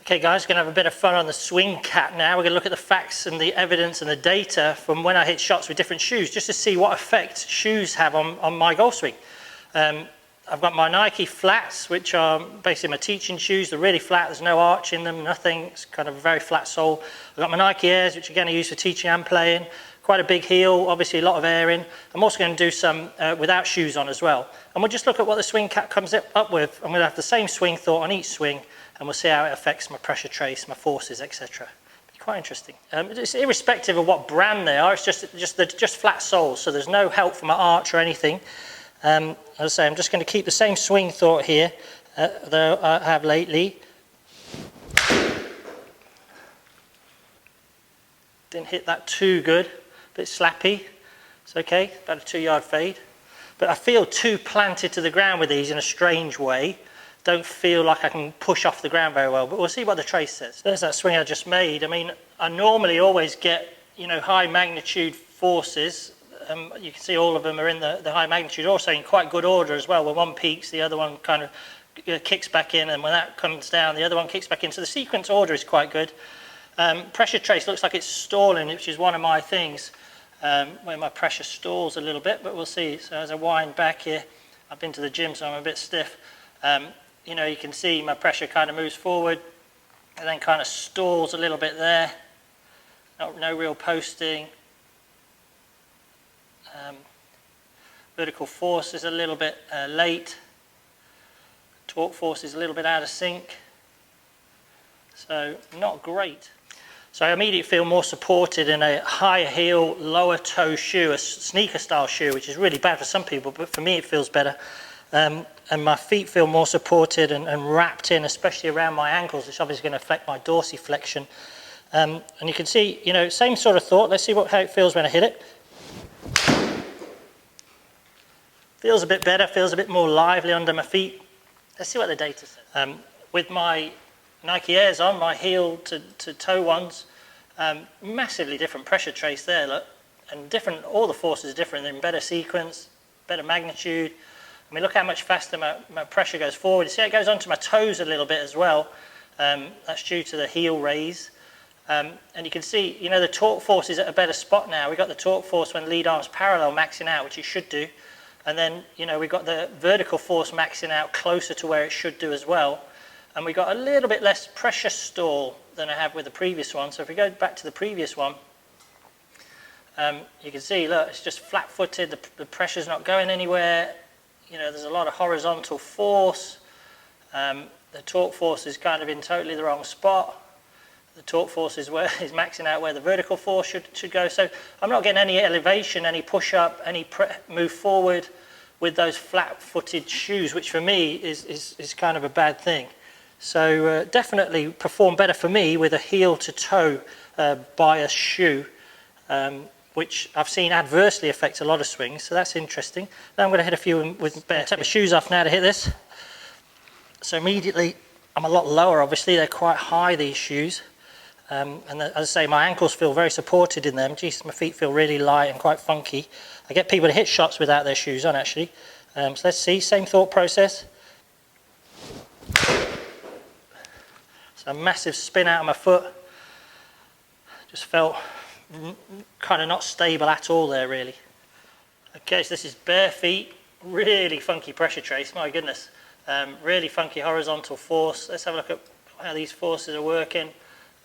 Okay guys, going to have a bit of fun on the swing cat now. We're going to look at the facts and the evidence and the data from when I hit shots with different shoes, just to see what effect shoes have on my golf swing. I've got my Nike flats, which are basically my teaching shoes. They're really flat, there's no arch in them, nothing. It's kind of a very flat sole. I've got my Nike Airs, which again I use for teaching and playing. Quite a big heel, obviously a lot of air in. I'm also going to do some without shoes on as well. And we'll just look at what the swing cat comes up with. I'm going to have the same swing thought on each swing, and we'll see how it affects my pressure trace, my forces, etc. Quite interesting. It's irrespective of what brand they are, it's just flat soles, so there's no help from my arch or anything. As I say, I'm just going to keep the same swing thought here that I have lately. Didn't hit that too good, a bit slappy. It's okay, about a 2-yard fade. But I feel too planted to the ground with these in a strange way. Don't feel like I can push off the ground very well, but we'll see what the trace says. There's that swing I just made. I mean, I normally always get, high magnitude forces. You can see all of them are in the high magnitude, also in quite good order as well. When one peaks, the other one kind of kicks back in, and when that comes down, the other one kicks back in. So the sequence order is quite good. Pressure trace looks like it's stalling, which is one of my things, where my pressure stalls a little bit, but we'll see. So as I wind back here, I've been to the gym, so I'm a bit stiff. You can see my pressure kind of moves forward and then kind of stalls a little bit there. No real posting. Vertical force is a little bit late. Torque force is a little bit out of sync. So not great. So I immediately feel more supported in a higher heel, lower toe shoe, a sneaker style shoe, which is really bad for some people, but for me it feels better. And my feet feel more supported and wrapped in, especially around my ankles, which obviously is going to affect my dorsiflexion. And you can see, same sort of thought. Let's see how it feels when I hit it. Feels a bit better, feels a bit more lively under my feet. Let's see what the data says. With my Nike Airs on, my heel to toe ones, massively different pressure trace there, look. And all the forces are different, in better sequence, better magnitude. I mean, look how much faster my pressure goes forward. You see it goes onto my toes a little bit as well. That's due to the heel raise. And you can see, the torque force is at a better spot now. We've got the torque force when lead arm's parallel maxing out, which it should do. And then, we've got the vertical force maxing out closer to where it should do as well. And we got a little bit less pressure stall than I have with the previous one. So if we go back to the previous one, you can see, look, it's just flat-footed. The pressure's not going anywhere. There's a lot of horizontal force. The torque force is kind of in totally the wrong spot. The torque force is maxing out where the vertical force should go. So I'm not getting any elevation, any push-up, any move forward with those flat-footed shoes, which for me is kind of a bad thing. So definitely perform better for me with a heel-to-toe bias shoe, which I've seen adversely affect a lot of swings, so that's interesting. Now I'm going to hit a few with bare. Take my shoes off now to hit this. So immediately, I'm a lot lower, obviously, they're quite high, these shoes. And as I say, my ankles feel very supported in them. Geez, my feet feel really light and quite funky. I get people to hit shots without their shoes on, actually. So let's see, same thought process. So a massive spin out of my foot. Just felt kind of not stable at all there, really. Okay, so this is bare feet, really funky pressure trace, my goodness. Really funky horizontal force. Let's have a look at how these forces are working.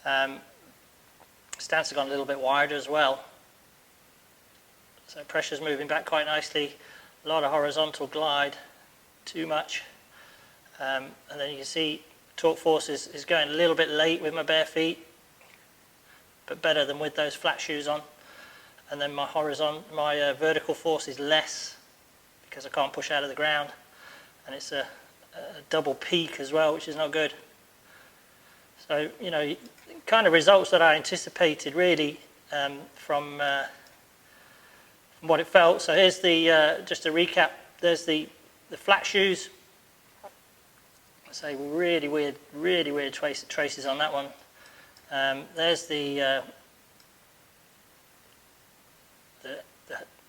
Stance has gone a little bit wider as well. So pressure's moving back quite nicely. A lot of horizontal glide, too much. And then you can see torque force is going a little bit late with my bare feet, but better than with those flat shoes on. And then my vertical force is less because I can't push out of the ground, and it's a double peak as well, which is not good. So kind of results that I anticipated really from what it felt. So here's the just to recap. There's the flat shoes. I say really weird traces on that one. There's the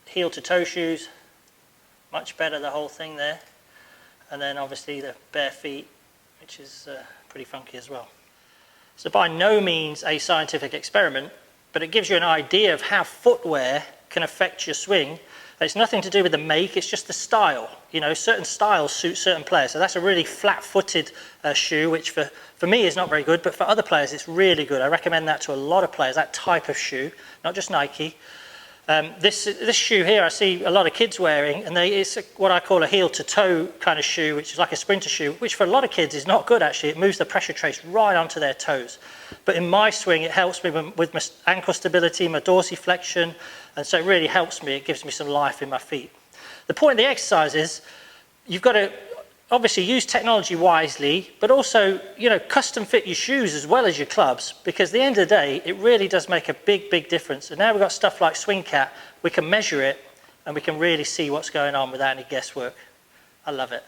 heel to toe shoes, much better, the whole thing there. And then obviously the bare feet, which is pretty funky as well. So by no means a scientific experiment, but it gives you an idea of how footwear can affect your swing. It's nothing to do with the make, it's just the style. You know, certain styles suit certain players. So that's a really flat-footed shoe, which for me is not very good, but for other players it's really good. I recommend that to a lot of players, that type of shoe, not just Nike. This shoe here I see a lot of kids wearing, and it's what I call a heel-to-toe kind of shoe, which is like a sprinter shoe, which for a lot of kids is not good actually. It moves the pressure trace right onto their toes. But in my swing it helps me with my ankle stability, my dorsiflexion, and so it really helps me. It gives me some life in my feet. The point of the exercise is you've got to obviously use technology wisely, but also, you know, custom fit your shoes as well as your clubs, because at the end of the day, it really does make a big difference. And now we've got stuff like SwingCat, we can measure it and we can really see what's going on without any guesswork. I love it.